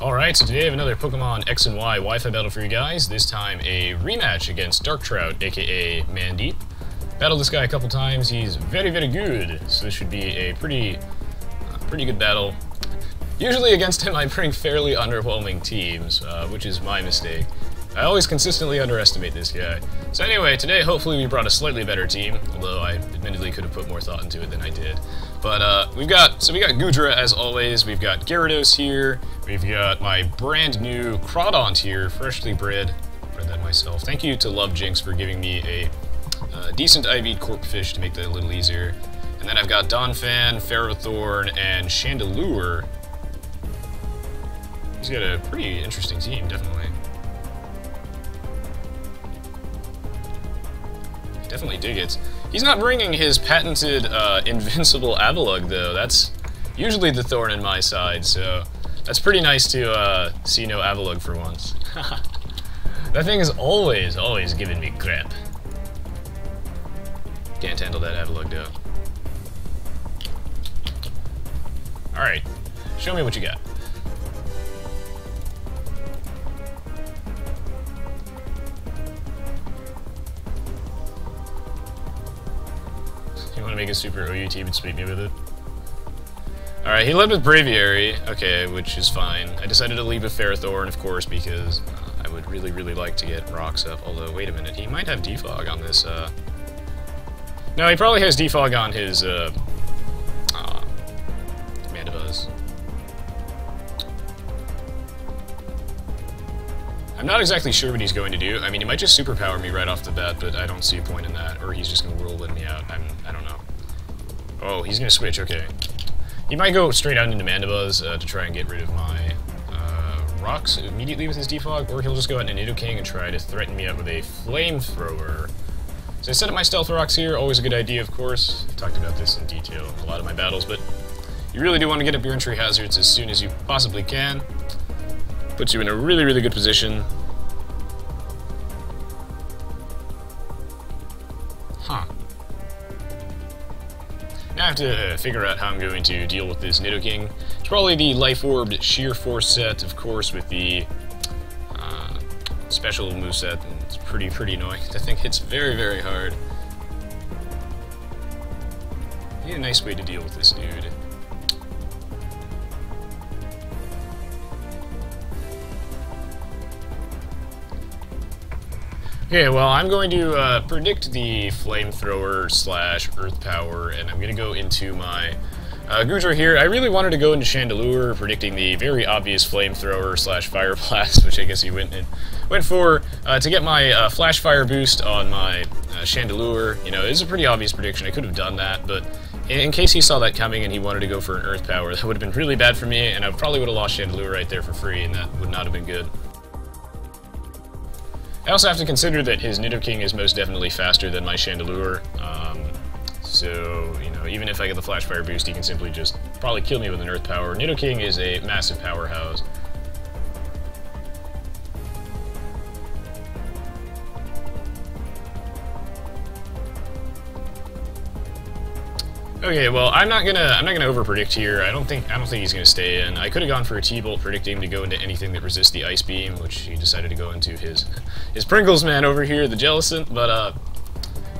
Alright, so today I have another Pokemon X and Y Wi-Fi battle for you guys. This time a rematch against Darktrout, aka Mandeep. Battled this guy a couple times. He's very, very good. So this should be a pretty good battle. Usually against him I bring fairly underwhelming teams, which is my mistake. I always consistently underestimate this guy. So anyway, today hopefully we brought a slightly better team, although I admittedly could have put more thought into it than I did. But we got Goodra as always, we've got Gyarados here, we've got my brand new Crawdaunt here, freshly bred that myself. Thank you to Love Jinx for giving me a decent IV Corpfish to make that a little easier. And then I've got Donphan, Ferrothorn, and Chandelure. He's got a pretty interesting team, definitely. Definitely dig it. He's not bringing his patented invincible Avalugg though. That's usually the thorn in my side, so that's pretty nice to see no Avalugg for once. That thing is always giving me crap. Can't handle that Avalugg though. Alright, show me what you got. You want to make a super OU team and sweep me with it? Alright, he led with Braviary, okay, which is fine. I decided to leave with Ferrothorn, of course, because I would really like to get rocks up. Although, wait a minute, he might have Defog on this, No, he probably has Defog on his, Mandibuzz. I'm not exactly sure what he's going to do. I mean, he might just superpower me right off the bat, but I don't see a point in that. Or he's just going to whirlwind me out. I don't know. Oh, he's going to switch, okay. He might go straight out into Mandibuzz to try and get rid of my rocks immediately with his Defog, or he'll just go out into Nidoking and try to threaten me out with a Flamethrower. So I set up my Stealth Rocks here, always a good idea, of course. I've talked about this in detail in a lot of my battles, but you really do want to get up your entry hazards as soon as you possibly can. Puts you in a really good position. Huh. Now I have to figure out how I'm going to deal with this Nidoking. It's probably the Life Orbed Sheer Force set, of course, with the special moveset. It's pretty annoying. I think hits very hard. I need a nice way to deal with this dude. Okay, well, I'm going to predict the Flamethrower slash Earth Power, and I'm going to go into my Goodra here. I really wanted to go into Chandelure, predicting the very obvious Flamethrower slash Fire Blast, which I guess he went for, to get my Flash Fire boost on my Chandelure. You know, it was a pretty obvious prediction. I could have done that, but in case he saw that coming and he wanted to go for an Earth Power, that would have been really bad for me, and I probably would have lost Chandelure right there for free, and that would not have been good. I also have to consider that his Nidoking is most definitely faster than my Chandelure, so, you know, even if I get the Flash Fire boost, he can simply just probably kill me with an Earth Power. Nidoking is a massive powerhouse. Okay, well, I'm not gonna overpredict here. I don't think he's gonna stay in. I could have gone for a T-Bolt, predicting him to go into anything that resists the Ice Beam, which he decided to go into his Pringles man over here, the Jellicent. But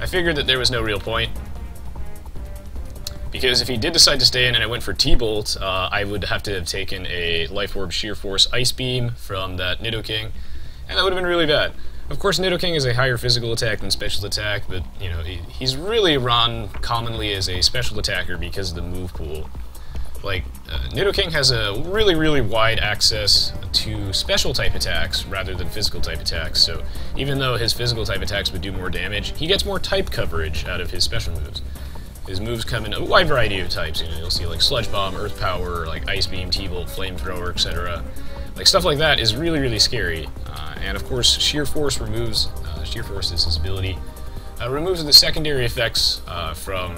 I figured that there was no real point, because if he did decide to stay in and I went for T-Bolt, I would have to have taken a Life Orb Sheer Force Ice Beam from that Nidoking, and that would have been really bad. Of course, Nidoking is a higher physical attack than special attack, but, you know, he's really run commonly as a special attacker because of the move pool. Like, Nidoking has a really wide access to special type attacks rather than physical type attacks, so even though his physical type attacks would do more damage, he gets more type coverage out of his special moves. His moves come in a wide variety of types. You know, you'll see like Sludge Bomb, Earth Power, like Ice Beam, T-Bolt, Flamethrower, etc. Like, stuff like that is really scary. And of course, Sheer Force removes, Sheer Force is his ability, removes the secondary effects from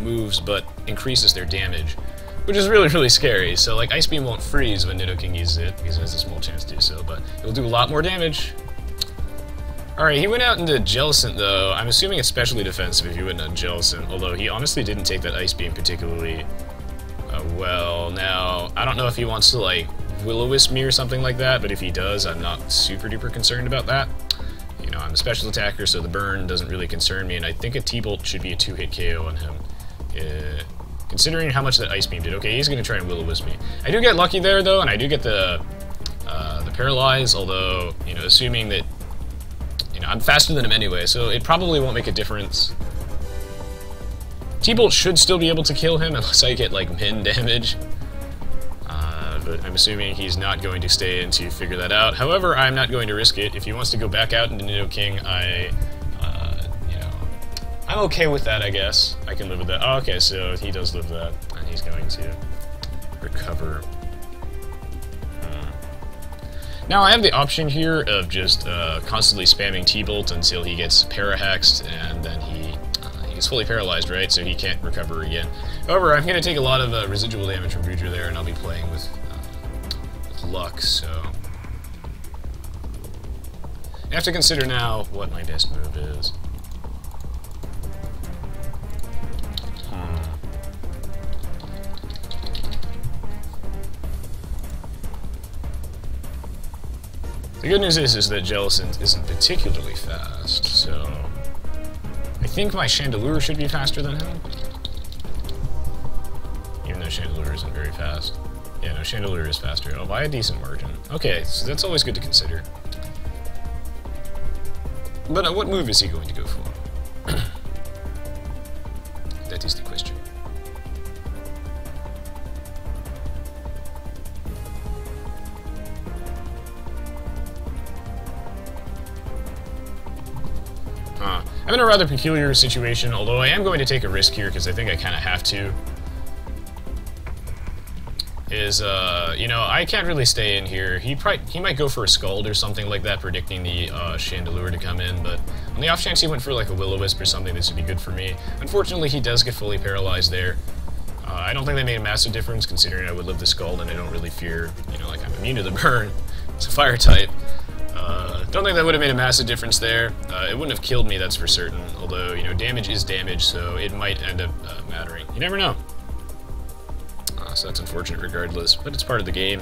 moves, but increases their damage, which is really scary. So, like, Ice Beam won't freeze when Nidoking uses it, because it has a small chance to do so, but it'll do a lot more damage. Alright, he went out into Jellicent, though. I'm assuming it's specially defensive if he went into Jellicent, although he honestly didn't take that Ice Beam particularly well. Now, I don't know if he wants to, like, Will-O-Wisp me or something like that, but if he does, I'm not super duper concerned about that. You know, I'm a special attacker, so the burn doesn't really concern me, and I think a T-Bolt should be a 2-hit KO on him. Considering how much that Ice Beam did. Okay, he's going to try and Will-O-Wisp me. I do get lucky there, though, and I do get the Paralyze, although, you know, assuming that, you know, I'm faster than him anyway, so it probably won't make a difference. T-Bolt should still be able to kill him unless I get, like, min damage. But I'm assuming he's not going to stay in to figure that out. However, I'm not going to risk it. If he wants to go back out into Nidoking, you know, I'm okay with that, I guess. I can live with that. Oh, okay, so he does live that, and he's going to recover. Now, I have the option here of just constantly spamming T-Bolt until he gets Parahexed, and then he gets fully paralyzed, right? So he can't recover again. However, I'm going to take a lot of residual damage from Boudreaux there, and I'll be playing with luck, so... I have to consider now what my best move is. The good news is that Jellicent isn't particularly fast, so... I think my Chandelure should be faster than him. Even though Chandelure isn't very fast. Yeah, no, Chandelure is faster. Oh, by a decent margin. Okay, so that's always good to consider. But what move is he going to go for? That is the question. I'm in a rather peculiar situation, although I am going to take a risk here because I think I kind of have to. You know, I can't really stay in here. He might go for a Scald or something like that, predicting the Chandelure to come in, but on the off chance he went for like a Will-O-Wisp or something, this would be good for me. Unfortunately, he does get fully paralyzed there. I don't think that made a massive difference, considering I would live the Scald and I don't really fear, you know, like I'm immune to the burn. It's a fire type. Don't think that would have made a massive difference there. It wouldn't have killed me, that's for certain. Although, you know, damage is damage, so it might end up mattering. You never know. So that's unfortunate regardless, but it's part of the game.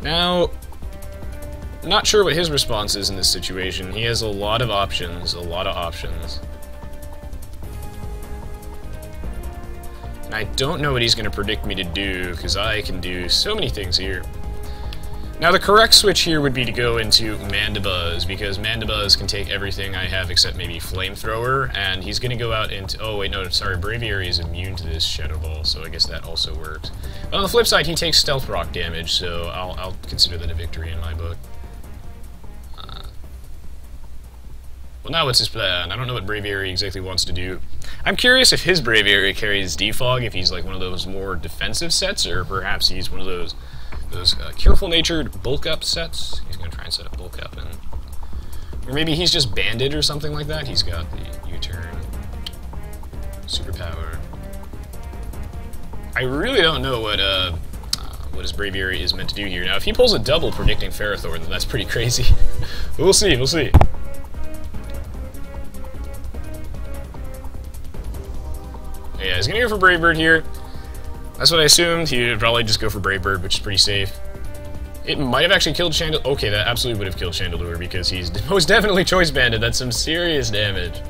Now, not sure what his response is in this situation. He has a lot of options, And I don't know what he's going to predict me to do, because I can do so many things here. Now, the correct switch here would be to go into Mandibuzz, because Mandibuzz can take everything I have except maybe Flamethrower, and he's going to go out into... Oh, wait, no, sorry, Braviary is immune to this Shadow Ball, so I guess that also works. But on the flip side, he takes Stealth Rock damage, so I'll consider that a victory in my book. Well, now what's his plan? I don't know what Braviary exactly wants to do. I'm curious if his Braviary carries Defog, if he's like one of those more defensive sets, or perhaps he's one of those careful-natured bulk-up sets. He's going to try and set up bulk-up, and... Or maybe he's just Banded or something like that. He's got the U-turn, Superpower. I really don't know what his Braviary is meant to do here. Now, if he pulls a double predicting Ferrothorn, then that's pretty crazy. We'll see, we'll see. Yeah, he's going to go for Brave Bird here. That's what I assumed. He would probably just go for Brave Bird, which is pretty safe. It might have actually killed Chandelure. Okay, that absolutely would have killed Chandelure because he's most definitely Choice Banded. That's some serious damage.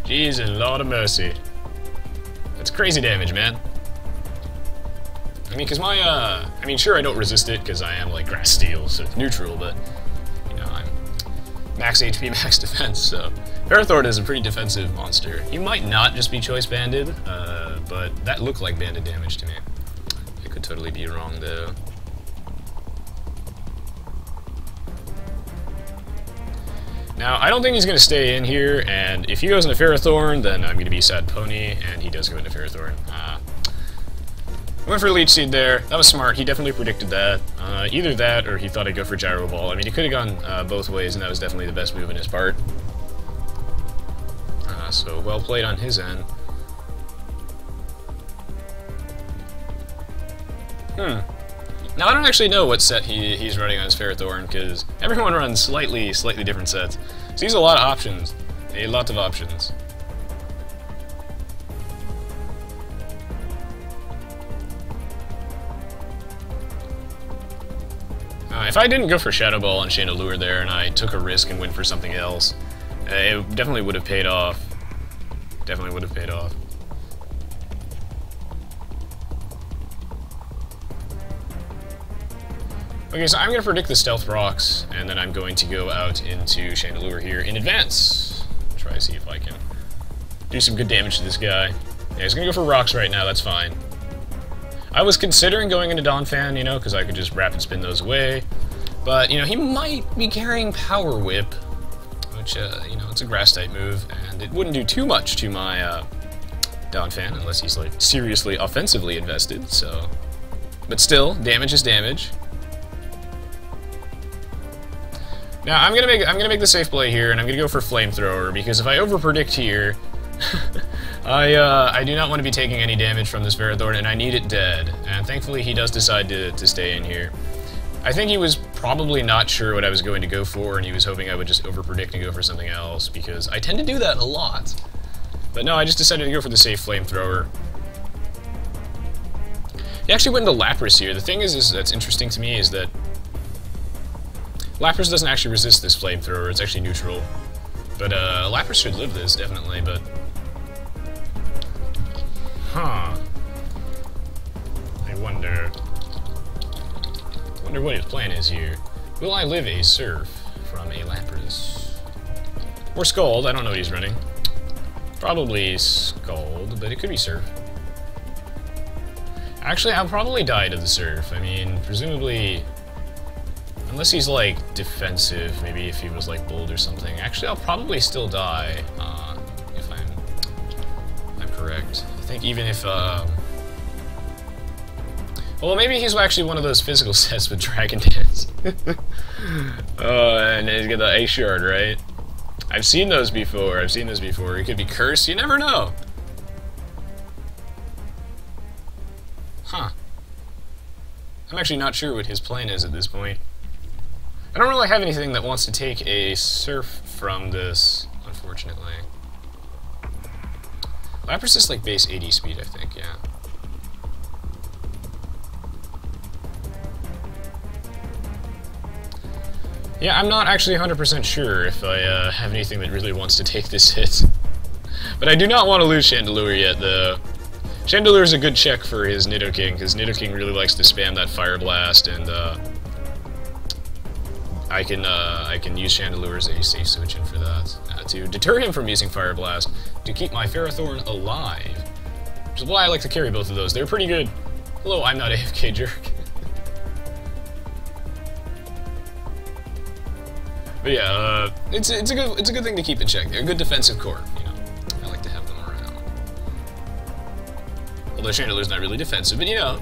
Jeez, a lot of mercy. That's crazy damage, man. I mean, because my, I mean, sure, I don't resist it because I am, like, Grass Steel, so it's neutral, but, you know, I'm max HP, max defense, so... Ferrothorn is a pretty defensive monster. He might not just be Choice Banded, but that looked like banded damage to me. I could totally be wrong, though. Now, I don't think he's going to stay in here, and if he goes into Ferrothorn, then I'm going to be Sad Pony, and he does go into Ferrothorn. I went for Leech Seed there. That was smart. He definitely predicted that. Either that, or he thought I'd go for Gyro Ball. I mean, he could have gone both ways, and that was definitely the best move in his part. So, well played on his end. Now, I don't actually know what set he's running on his Ferrothorn, because everyone runs slightly different sets. So he has a lot of options. A lot of options. if I didn't go for Shadow Ball on Chandelure there and I took a risk and went for something else, it definitely would have paid off. Definitely would have paid off. Okay, so I'm going to predict the Stealth Rocks, and then I'm going to go out into Chandelure here in advance. Try to see if I can do some good damage to this guy. Yeah, he's going to go for Rocks right now, that's fine. I was considering going into Donphan, you know, because I could just rapid spin those away. But, you know, he might be carrying Power Whip, which, you know, it's a Grass-type move, and it wouldn't do too much to my Donphan unless he's, like, seriously offensively invested, so... But still, damage is damage. Now, I'm gonna make the safe play here, and I'm gonna go for Flamethrower, because if I overpredict here, I do not want to be taking any damage from this Ferrothorn, and I need it dead. And thankfully, he does decide to stay in here. I think he was probably not sure what I was going to go for, and he was hoping I would just overpredict and go for something else, because I tend to do that a lot. But no, I just decided to go for the safe Flamethrower. He actually went into Lapras here. The thing is that's interesting to me is that Lapras doesn't actually resist this Flamethrower, it's actually neutral. But, Lapras should live this, definitely, but... Huh. I wonder what his plan is here. Will I live a Surf from a Lapras? Or Scald, I don't know what he's running. Probably Scald, but it could be Surf. Actually, I'll probably die to the Surf. I mean, presumably... Unless he's, like, defensive, maybe if he was, like, bold or something. Actually, I'll probably still die, if I'm correct. I think even if, well, maybe he's actually one of those physical sets with Dragon Dance. And he's got the Ice Shard, right? I've seen those before, He could be cursed, you never know. Huh. I'm actually not sure what his plan is at this point. I don't really have anything that wants to take a Surf from this, unfortunately. Lapras is like base 80 speed, I think, yeah. Yeah, I'm not actually 100% sure if I have anything that really wants to take this hit. But I do not want to lose Chandelure yet, though. Chandelure is a good check for his Nidoking, because Nidoking really likes to spam that Fire Blast, and I can use Chandelure as a safe switch in for that, to deter him from using Fire Blast, to keep my Ferrothorn alive. Which is why I like to carry both of those. They're pretty good. Hello, I'm not AFK jerk. But yeah, it's a good thing to keep in check. They're a good defensive core, you know. I like to have them around. Although Chandelure's not really defensive, but you know,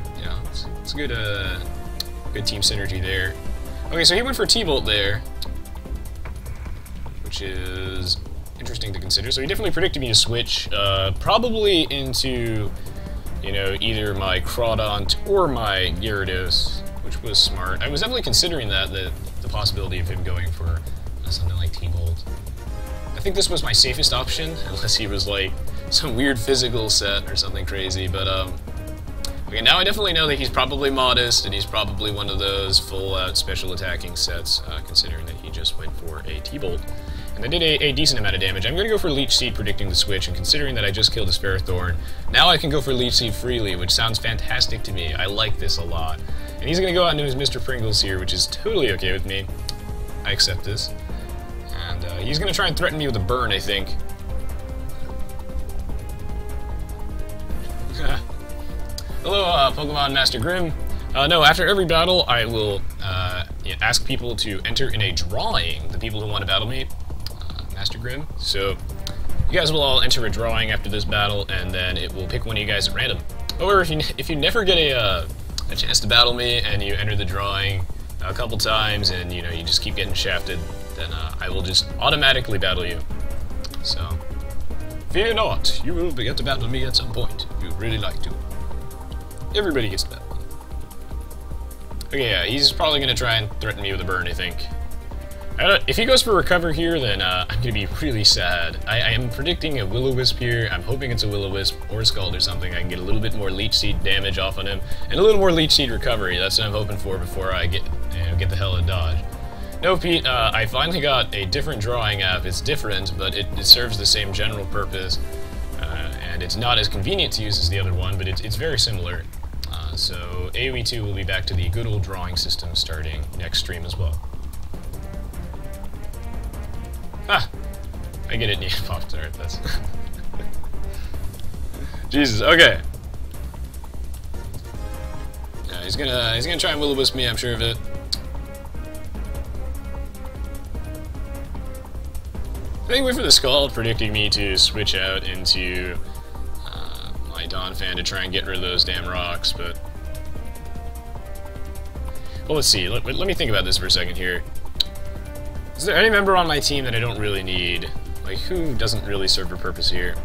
it's a good good team synergy there. Okay, so he went for T-Bolt there, which is interesting to consider. So he definitely predicted me to switch, probably into, you know, either my Crawdaunt or my Gyarados, which was smart. I was definitely considering that, the possibility of him going for something like T-Bolt. I think this was my safest option, unless he was like some weird physical set or something crazy, but okay, now I definitely know that he's probably modest, and he's probably one of those full-out special attacking sets, considering that he just went for a T-Bolt. And I did a decent amount of damage. I'm going to go for Leech Seed, predicting the switch, and considering that I just killed a Ferrothorn, now I can go for Leech Seed freely, which sounds fantastic to me. I like this a lot. And he's going to go out into his Mr. Pringles here, which is totally okay with me. I accept this. And he's going to try and threaten me with a burn, I think. Hello, Pokemon Master Grimm. No, after every battle, I will ask people to enter in a drawing, the people who want to battle me, Master Grimm. So, you guys will all enter a drawing after this battle, and then it will pick one of you guys at random. However, if you never get a chance to battle me, and you enter the drawing a couple times, and you know you just keep getting shafted, then I will just automatically battle you. So, fear not, you will get to battle me at some point, if you'd really like to. Everybody gets to battle. Okay, yeah, he's probably going to try and threaten me with a burn, I think. If he goes for Recover here, then I'm going to be really sad. I am predicting a Will-O-Wisp here. I'm hoping it's a Will-O-Wisp or a Scald or something. I can get a little bit more Leech Seed damage off on him, and a little more Leech Seed recovery. That's what I'm hoping for before I get and get the hell out of dodge. No, Pete, I finally got a different drawing app. It's different, but it serves the same general purpose, and it's not as convenient to use as the other one, but it's very similar. So AoE 2 will be back to the good old drawing system starting next stream as well. Ah! I get it, popped. Alright, that's... Jesus, okay. Yeah, he's gonna try and will-o-wisp me, I'm sure of it. I think wait for the Scald predicting me to switch out into my Donphan to try and get rid of those damn rocks, but... Well, let's see. Let me think about this for a second here. Is there any member on my team that I don't really need? Like, who doesn't really serve a purpose here?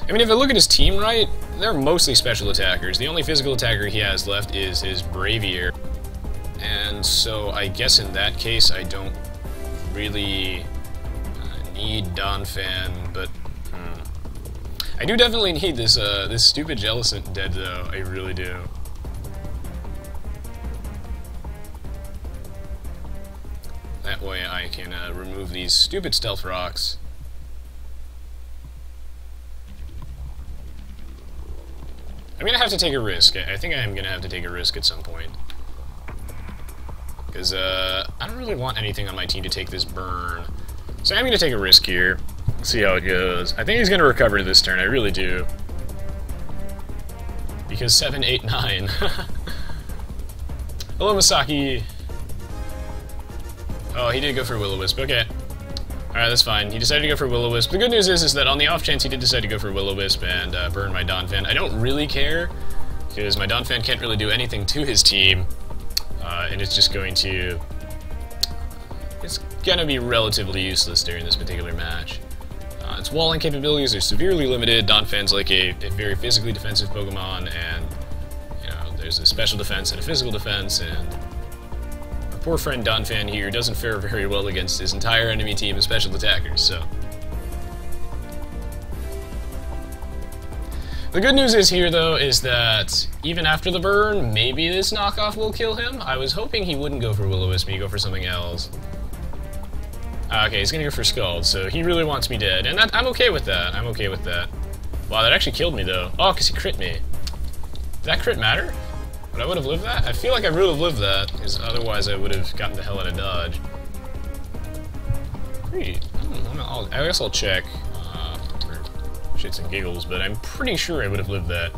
I mean, if I look at his team right, they're mostly special attackers. The only physical attacker he has left is his Bravier. And so I guess in that case I don't really need Donphan, but I do definitely need this this stupid Jellicent dead though. I really do. That way I can remove these stupid stealth rocks. I'm gonna have to take a risk. I think I am gonna have to take a risk at some point. Because I don't really want anything on my team to take this burn. So I'm gonna take a risk here. See how it goes. I think he's gonna recover this turn, I really do. Because 7, 8, 9. Hello, Masaki. Oh, he did go for Will-O-Wisp, okay. Alright, that's fine. He decided to go for Will-O-Wisp. The good news is that on the off chance he did decide to go for Will-O-Wisp and burn my Donphan, I don't really care, because my Donphan can't really do anything to his team, and it's just going to... It's gonna be relatively useless during this particular match. Its walling capabilities are severely limited. Donphan's like a very physically defensive Pokemon, and, you know, there's a special defense and a physical defense, and... Poor friend Donphan here doesn't fare very well against his entire enemy team of special attackers, so... The good news is here, though, is that even after the burn, maybe this knockoff will kill him. I was hoping he wouldn't go for Will-O-Wisp, he'd go for something else. Okay, he's gonna go for Scald, so he really wants me dead, and I'm okay with that, I'm okay with that. Wow, that actually killed me, though. Oh, because he crit me. Did that crit matter? But I would have lived that? I feel like I would have lived that, because otherwise I would have gotten the hell out of dodge. Pretty... I guess I'll check for shits and giggles, but I'm pretty sure I would have lived that.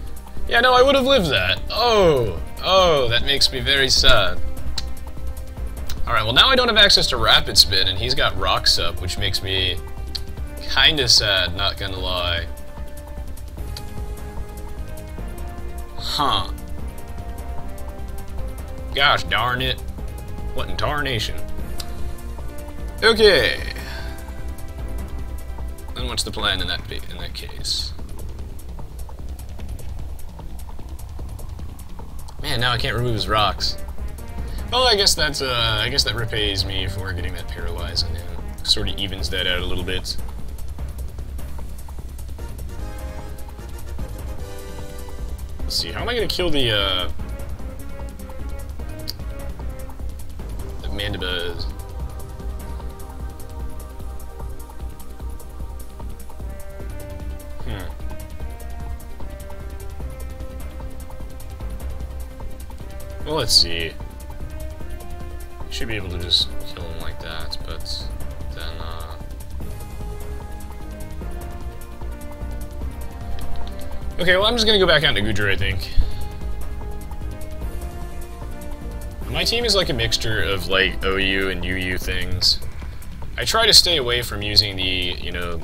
Yeah, no, I would have lived that. Oh! Oh, that makes me very sad. Alright, well now I don't have access to Rapid Spin, and he's got Rocks up, which makes me kinda sad, not gonna lie. Huh. Gosh darn it. What in tarnation? Okay. Then what's the plan in that case? Man, now I can't remove his rocks. Well, I guess that's I guess that repays me for getting that paralyze on him. Sort of evens that out a little bit. Let's see, how am I gonna kill the Mandibuzz? Well, let's see. Should be able to just kill him like that, but then, Okay, well, I'm just gonna go back out to Goodra, I think. My team is like a mixture of, like, OU and UU things. I try to stay away from using the, you know,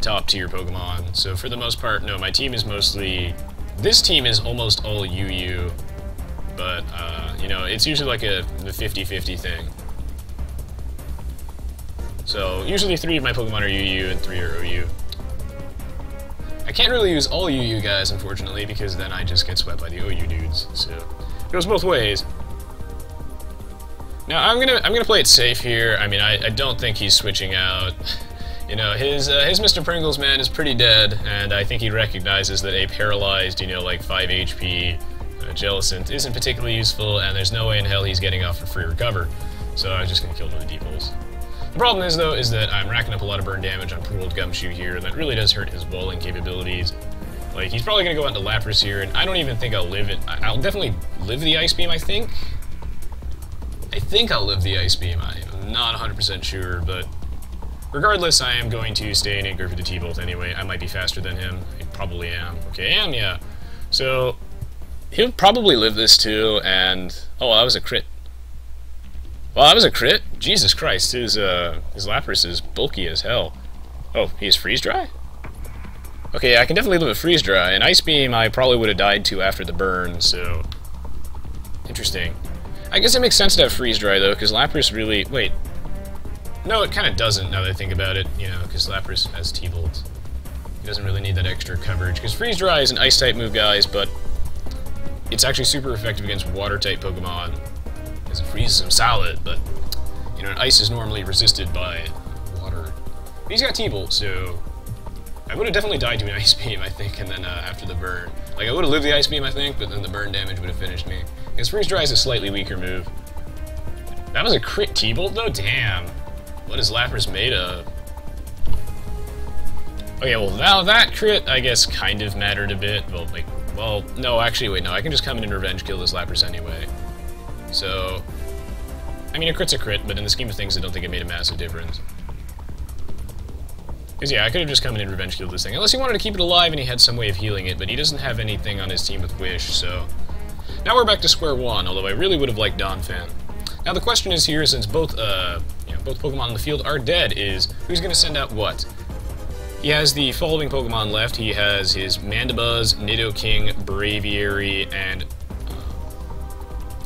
top-tier Pokemon, so for the most part, no, my team is mostly... This team is almost all UU, but, you know, it's usually like a 50-50 thing. So, usually 3 of my Pokemon are UU and 3 are OU. I can't really use all UU guys, unfortunately, because then I just get swept by the OU dudes, so... It goes both ways. Now, I'm gonna play it safe here. I mean, I don't think he's switching out. You know, his Mr. Pringles man is pretty dead, and I think he recognizes that a paralyzed, you know, like 5 HP Jellicent isn't particularly useful, and there's no way in hell he's getting off for free recover. So I'm just going to kill him with the D-pulse. The problem is, though, is that I'm racking up a lot of burn damage on poor old Gumshoe here, and that really does hurt his walling capabilities. Like, he's probably going to go out into Lapras here, and I don't even think I'll live it. I'll definitely live the Ice Beam, I think. I think I'll live the Ice Beam. I'm not 100% sure, but regardless, I am going to stay in Anchor for the T-Bolt anyway. I might be faster than him. I probably am. Okay, I am, yeah. So, he'll probably live this too, and... Oh, that was a crit. Well, that was a crit? Jesus Christ, his Lapras is bulky as hell. Oh, he is Freeze Dry? Okay, I can definitely live with Freeze Dry. An Ice Beam I probably would have died to after the burn, so... Interesting. I guess it makes sense to have Freeze Dry, though, because Lapras really... Wait. No, it kind of doesn't, now that I think about it, you know, because Lapras has T-Bolt. He doesn't really need that extra coverage, because Freeze Dry is an Ice-type move, guys, but it's actually super effective against Water-type Pokemon. It freezes them solid, but, you know, Ice is normally resisted by water. But he's got T-Bolt, so I would have definitely died to an Ice Beam, I think, and then after the burn. Like, I would have lived the Ice Beam, I think, but then the burn damage would have finished me. Because Freeze Dry is a slightly weaker move. That was a crit T-Bolt, though? Damn. What is Lapras made of? Okay, well, now that crit, I guess, kind of mattered a bit. Well, like, well, no, actually, wait, no, I can just come in and revenge kill this Lapras anyway. So, I mean, a crit's a crit, but in the scheme of things, I don't think it made a massive difference. Because, yeah, I could have just come in and revenge killed this thing. Unless he wanted to keep it alive and he had some way of healing it, but he doesn't have anything on his team with Wish, so... Now we're back to square one, although I really would have liked Donphan. Now the question is here, since both Pokemon in the field are dead, is who's going to send out what? He has the following Pokemon left. He has his Mandibuzz, Nidoking, Braviary, and...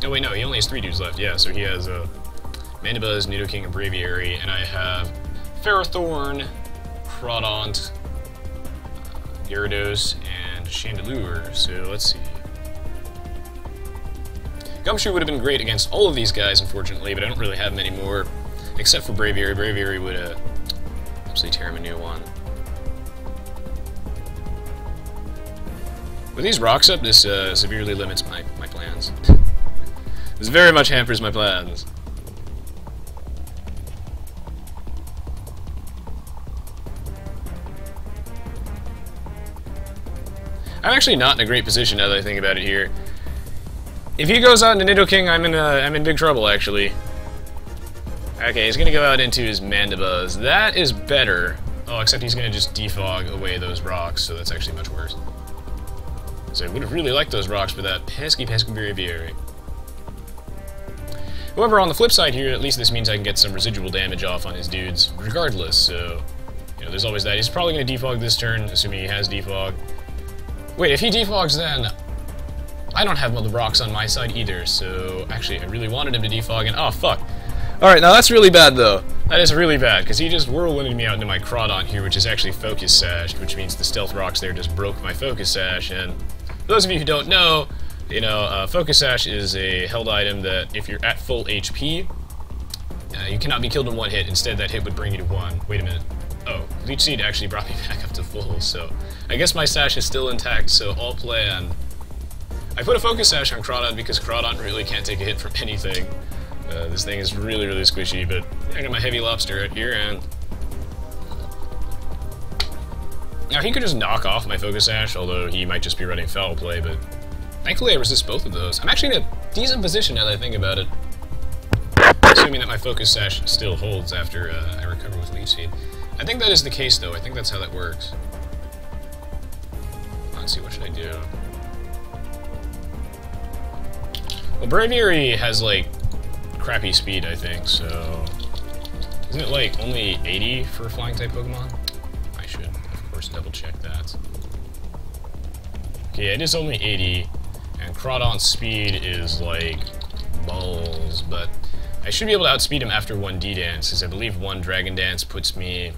Oh wait, no, he only has 3 dudes left, yeah, so he has Mandibuzz, Nidoking, and Braviary, and I have Ferrothorn, Crawdaunt, Gyarados, and Chandelure, so let's see. Gumshoe would have been great against all of these guys, unfortunately, but I don't really have many more, except for Braviary. Braviary would absolutely tear him a new one. With these rocks up, this severely limits my plans. This very much hampers my plans. I'm actually not in a great position now that I think about it here. If he goes out into Nidoking, I'm in big trouble, actually. Okay, he's gonna go out into his Mandibuzz. That is better. Oh, except he's gonna just defog away those rocks, so that's actually much worse. So I would have really liked those rocks for that pesky Braviary. However, on the flip side here, at least this means I can get some residual damage off on his dudes, regardless, so... You know, there's always that. He's probably gonna defog this turn, assuming he has defog. Wait, if he defogs then... I don't have all the rocks on my side either, so... Actually, I really wanted him to defog, and... Oh, fuck. Alright, now that's really bad, though. That is really bad, because he just whirlwinded me out into my Crawdaunt here, which is actually Focus Sashed, which means the Stealth Rocks there just broke my Focus Sash, and... For those of you who don't know, you know, Focus Sash is a held item that if you're at full HP, you cannot be killed in one hit. Instead, that hit would bring you to 1. Wait a minute. Oh, Leech Seed actually brought me back up to full, so... I guess my Sash is still intact, so all plan. I put a Focus Sash on Crawdaunt because Crawdaunt really can't take a hit from anything. This thing is really, really squishy, but I got my Heavy Lobster out here, and... Now, he could just knock off my Focus Sash, although he might just be running Foul Play, but... Thankfully, I resist both of those. I'm actually in a decent position now that I think about it. Assuming that my Focus Sash still holds after I recover with Leech Seed. I think that is the case, though. I think that's how that works. Let's see, what should I do? Well, Braviary has, like, crappy speed, I think, so... Isn't it, like, only 80 for a Flying-type Pokemon? I should, of course, double-check that. Okay, it is only 80, and Crawdaunt's speed is, like, balls, but I should be able to outspeed him after 1 D-Dance, because I believe 1 Dragon Dance puts me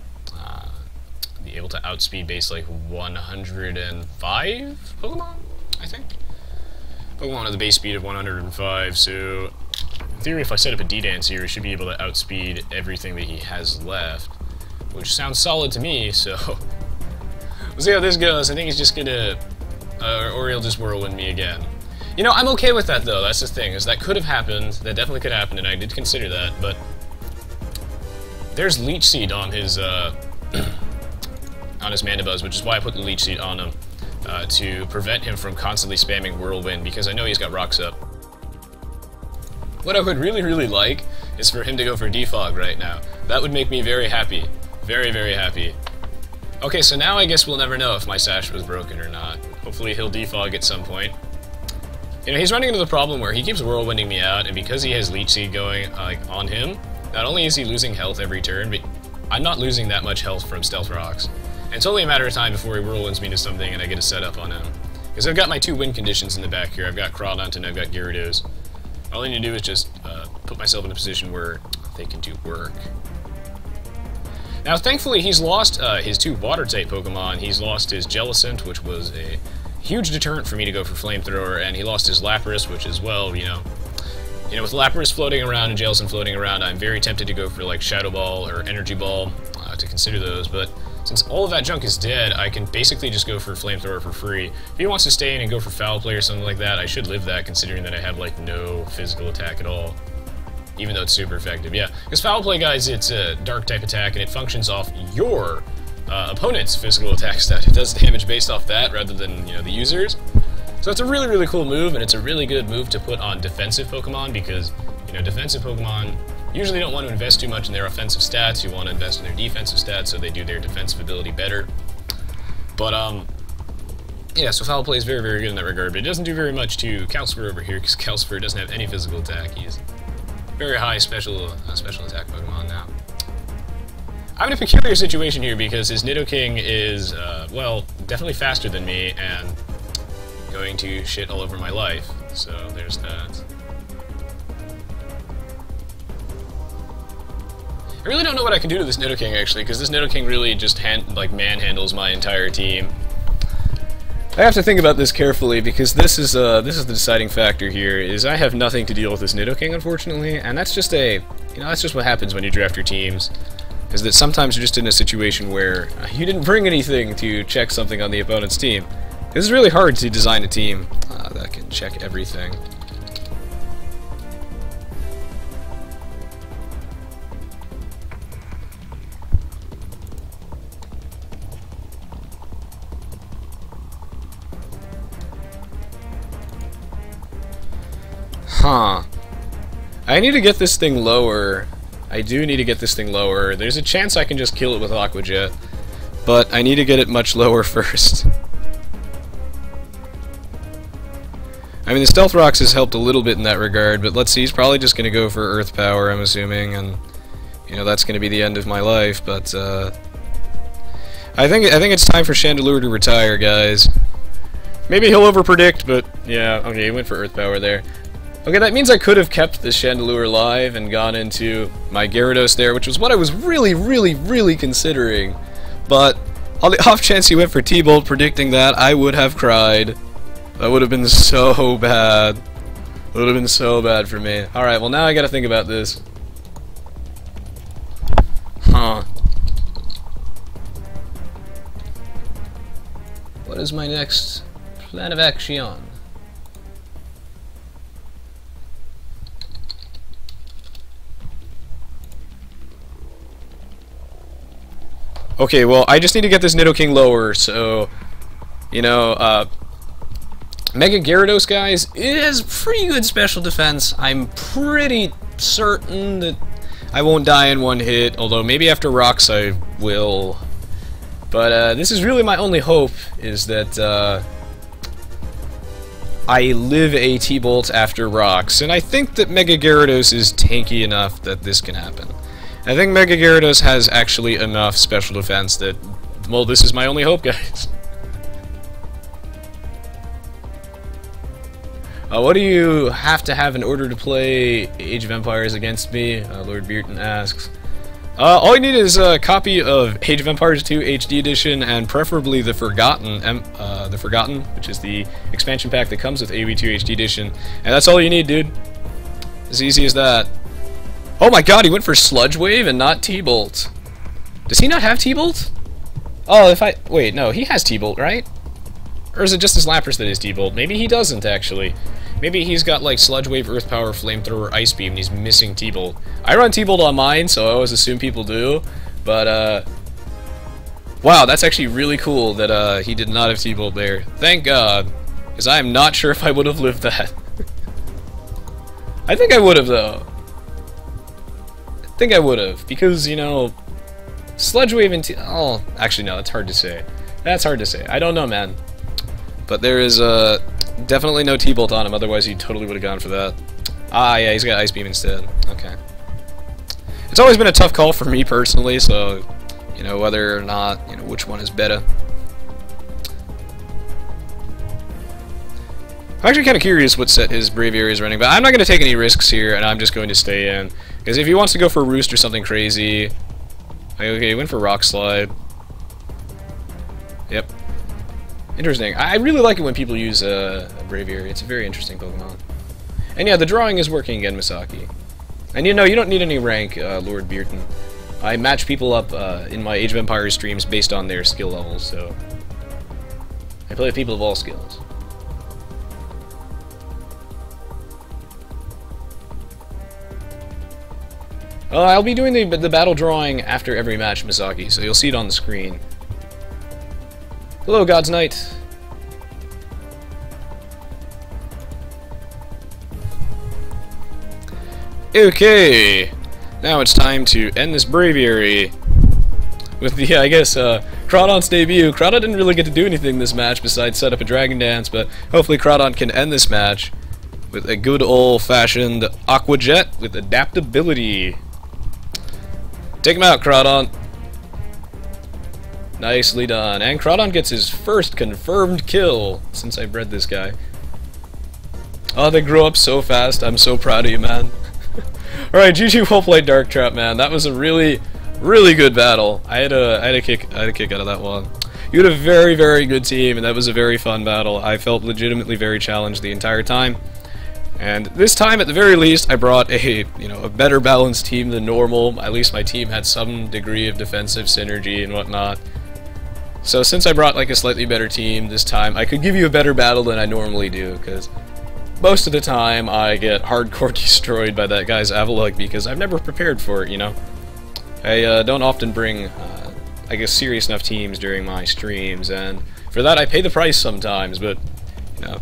be able to outspeed base, like, 105 Pokemon, I think? Pokemon with a base speed of 105, so in theory, if I set up a D-Dance here, I should be able to outspeed everything that he has left, which sounds solid to me, so we'll see how this goes. I think he's just gonna, or he'll just whirlwind me again. You know, I'm okay with that, though. That's the thing, is that could have happened. That definitely could happen, and I did consider that, but there's Leech Seed on his, on his Mandibuzz, which is why I put the Leech Seed on him, to prevent him from constantly spamming Whirlwind, because I know he's got Rocks up. What I would really, really like is for him to go for Defog right now. That would make me very happy. Very, very happy. Okay, so now I guess we'll never know if my Sash was broken or not. Hopefully he'll Defog at some point. You know, he's running into the problem where he keeps Whirlwinding me out, and because he has Leech Seed going on him, not only is he losing health every turn, but I'm not losing that much health from Stealth Rocks. And it's only a matter of time before he Whirlwinds me into something and I get a setup on him. Because I've got my 2 win conditions in the back here. I've got Crawdaunt and I've got Gyarados. All I need to do is just put myself in a position where they can do work. Now, thankfully, he's lost his 2 Water-type Pokemon. He's lost his Jellicent, which was a huge deterrent for me to go for Flamethrower, and he lost his Lapras, which is, well, you know, with Lapras floating around and Jellicent floating around, I'm very tempted to go for, like, Shadow Ball or Energy Ball to consider those, but since all of that junk is dead, I can basically just go for Flamethrower for free. If he wants to stay in and go for Foul Play or something like that, I should live that, considering that I have, like, no physical attack at all. Even though it's super effective, yeah. Because Foul Play, guys, it's a Dark-type attack, and it functions off your opponent's physical attack stat. It does damage based off that, rather than, you know, the user's. So it's a really, really cool move, and it's a really good move to put on defensive Pokemon, because, you know, defensive Pokemon usually don't want to invest too much in their offensive stats. You want to invest in their defensive stats so they do their defensive ability better. But, yeah, so Foul Play is very, very good in that regard, but it doesn't do very much to Calcifer over here, because Calcifer doesn't have any physical attack. He's very high special attack Pokemon now. I'm in a peculiar situation here because his Nidoking is, well, definitely faster than me and going to shit all over my life. So there's that. I really don't know what I can do to this Nidoking, actually, because this Nidoking really just manhandles my entire team. I have to think about this carefully, because this is the deciding factor here, is I have nothing to deal with this Nidoking, unfortunately, and that's just that's just what happens when you draft your teams, is that sometimes you're just in a situation where you didn't bring anything to check something on the opponent's team. This is really hard to design a team that can check everything. Huh. I need to get this thing lower. I do need to get this thing lower. There's a chance I can just kill it with Aqua Jet, but I need to get it much lower first. I mean, the Stealth Rocks has helped a little bit in that regard, but let's see, he's probably just going to go for Earth Power, I'm assuming, and, you know, that's going to be the end of my life, but, I think it's time for Chandelure to retire, guys. Maybe he'll overpredict, but, yeah, okay, he went for Earth Power there. Okay, that means I could have kept this Chandelure alive and gone into my Gyarados there, which was what I was really, really, really considering. But on the off chance he went for T-Bolt, predicting that, I would have cried. That would have been so bad. It would have been so bad for me. Alright, well now I gotta think about this. Huh. What is my next plan of action? Okay, well, I just need to get this Nidoking lower, so, you know, Mega Gyarados, guys, it has pretty good special defense. I'm pretty certain that I won't die in one hit, although maybe after Rocks I will. But, this is really my only hope, is that, I live a T-Bolt after Rocks, and I think that Mega Gyarados is tanky enough that this can happen. I think Mega Gyarados has actually enough special defense that, well, this is my only hope, guys. What do you have to have in order to play Age of Empires against me? Lord Beerton asks. All you need is a copy of Age of Empires 2 HD Edition, and preferably the Forgotten, which is the expansion pack that comes with AoE2 HD Edition. And that's all you need, dude. As easy as that. Oh my god, he went for Sludge Wave and not T-Bolt. Does he not have T-Bolt? Oh, wait, no, he has T-Bolt, right? Or is it just his Lapras that is T-Bolt? Maybe he doesn't, actually. Maybe he's got, like, Sludge Wave, Earth Power, Flamethrower, Ice Beam, and he's missing T-Bolt. I run T-Bolt on mine, so I always assume people do. But, wow, that's actually really cool that, he did not have T-Bolt there. Thank God. Because I am not sure if I would have lived that. I think I would have, though. I think I would have. Because, you know, Sludge Wave and oh, actually, no, that's hard to say. That's hard to say. I don't know, man. But there is definitely no T-Bolt on him, otherwise he totally would have gone for that. Ah, yeah, he's got Ice Beam instead. Okay. It's always been a tough call for me personally, so, you know, whether or not, you know, which one is better. I'm actually kind of curious what set his Braviary is running, but I'm not going to take any risks here, and I'm just going to stay in. Because if he wants to go for Roost or something crazy... Okay, he went for Rock Slide. Yep. Interesting. I really like it when people use Braviary. It's a very interesting Pokemon. And yeah, the drawing is working again, Misaki. And you know, you don't need any rank, Lord Bearton. I match people up in my Age of Empires streams based on their skill levels, so... I play with people of all skills. I'll be doing the battle drawing after every match, Misaki, so you'll see it on the screen. Hello, God's Knight. Okay, now it's time to end this Braviary with the, I guess, Crawdaunt's debut. Crawdaunt didn't really get to do anything this match besides set up a Dragon Dance, but hopefully Crawdaunt can end this match with a good old-fashioned Aqua Jet with adaptability. Take him out, Crawdaunt. Nicely done. And Crawdaunt gets his first confirmed kill since I bred this guy. Oh, they grow up so fast. I'm so proud of you, man. Alright, GG, well played, Darktrout, man. That was a really, really good battle. I had a kick out of that one. You had a very, very good team, and that was a very fun battle. I felt legitimately very challenged the entire time. And this time, at the very least, I brought a better balanced team than normal. At least my team had some degree of defensive synergy and whatnot. So since I brought like a slightly better team this time, I could give you a better battle than I normally do, because most of the time I get hardcore destroyed by that guy's Avalugg because I've never prepared for it, you know. I don't often bring, I guess, serious enough teams during my streams, and for that I pay the price sometimes, but, you know.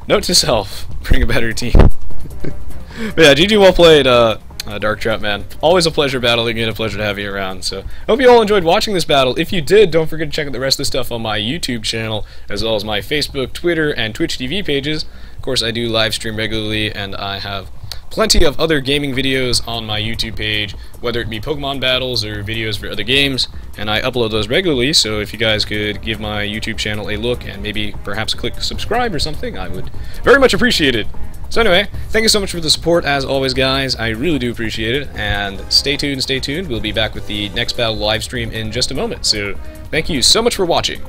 Note to self, bring a better team. But yeah, GG, well played, Darktrout, man. Always a pleasure battling and a pleasure to have you around. So, hope you all enjoyed watching this battle. If you did, don't forget to check out the rest of the stuff on my YouTube channel, as well as my Facebook, Twitter, and Twitch TV pages. Of course, I do live stream regularly, and I have plenty of other gaming videos on my YouTube page, whether it be Pokemon battles or videos for other games, and I upload those regularly, so if you guys could give my YouTube channel a look and maybe perhaps click subscribe or something, I would very much appreciate it. So anyway, thank you so much for the support as always, guys. I really do appreciate it, and stay tuned, stay tuned. We'll be back with the next battle live stream in just a moment, so thank you so much for watching.